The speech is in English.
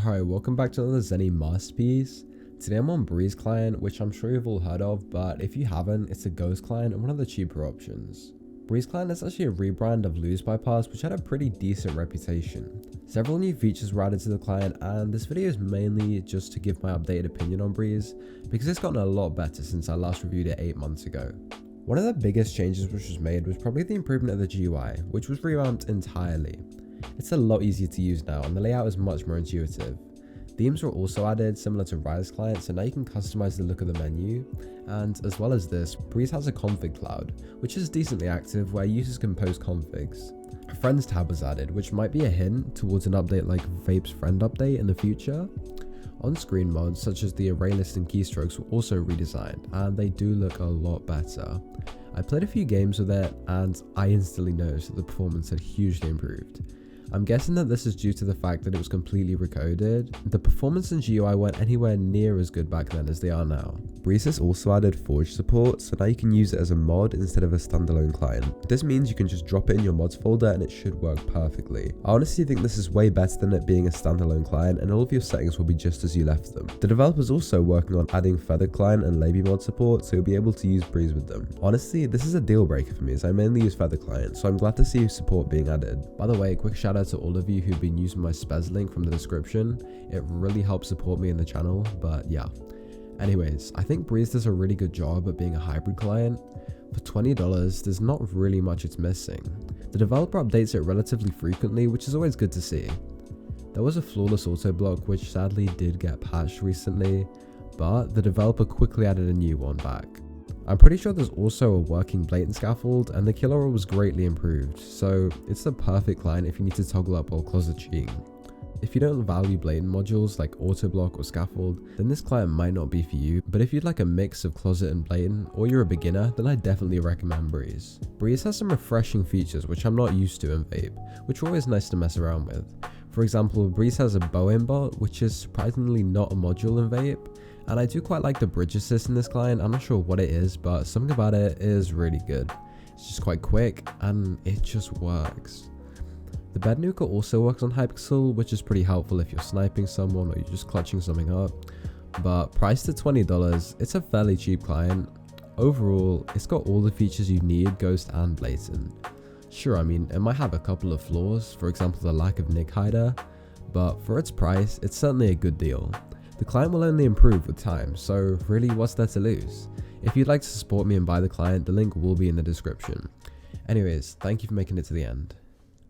Alright, welcome back to another Zenny masterpiece. Today I'm on Breeze client, which I'm sure you've all heard of, but if you haven't, it's a ghost client and one of the cheaper options. Breeze client is actually a rebrand of Lose Bypass, which had a pretty decent reputation. Several new features were added to the client, and this video is mainly just to give my updated opinion on Breeze, because it's gotten a lot better since I last reviewed it 8 months ago. One of the biggest changes which was made was probably the improvement of the GUI, which was revamped entirely. It's a lot easier to use now, and the layout is much more intuitive. Themes were also added, similar to Rise client, so now you can customize the look of the menu. And as well as this, Breeze has a config cloud, which is decently active, where users can post configs. A friends tab was added, which might be a hint towards an update like Vape's friend update in the future. On-screen mods such as the array list and keystrokes were also redesigned, and they do look a lot better. I played a few games with it, and I instantly noticed that the performance had hugely improved. I'm guessing that this is due to the fact that it was completely recoded. The performance and GUI weren't anywhere near as good back then as they are now. Breeze has also added Forge support, so now you can use it as a mod instead of a standalone client. This means you can just drop it in your mods folder and it should work perfectly. I honestly think this is way better than it being a standalone client, and all of your settings will be just as you left them. The developer's also working on adding Feathered client and Laby mod support, so you'll be able to use Breeze with them. Honestly, this is a deal breaker for me as I mainly use Feathered client, so I'm glad to see support being added. By the way, quick shout out to all of you who've been using my spezz link from the description. It really helps support me in the channel, but yeah. Anyways, I think Breeze does a really good job at being a hybrid client. For $20, there's not really much it's missing. The developer updates it relatively frequently, which is always good to see. There was a flawless auto block, which sadly did get patched recently, but the developer quickly added a new one back. I'm pretty sure there's also a working blatant scaffold, and the kill roll was greatly improved, so it's the perfect client if you need to toggle up while closet cheating. If you don't value blatant modules like auto block or scaffold, then this client might not be for you, but if you'd like a mix of closet and blatant, or you're a beginner, then I definitely recommend Breeze. Breeze has some refreshing features which I'm not used to in vape, which are always nice to mess around with. For example, Breeze has a bow aimbot, which is surprisingly not a module in vape, and I do quite like the bridge assist in this client. I'm not sure what it is, but something about it is really good. It's just quite quick, and it just works. The bed nuker also works on hypixel, which is pretty helpful if you're sniping someone or you're just clutching something up. But priced at $20, it's a fairly cheap client. Overall, it's got all the features you need, ghost and blatant. Sure, I mean, it might have a couple of flaws, for example the lack of nick hider, but for its price, it's certainly a good deal. The client will only improve with time, so really what's there to lose? If you'd like to support me and buy the client, the link will be in the description. Anyways, thank you for making it to the end.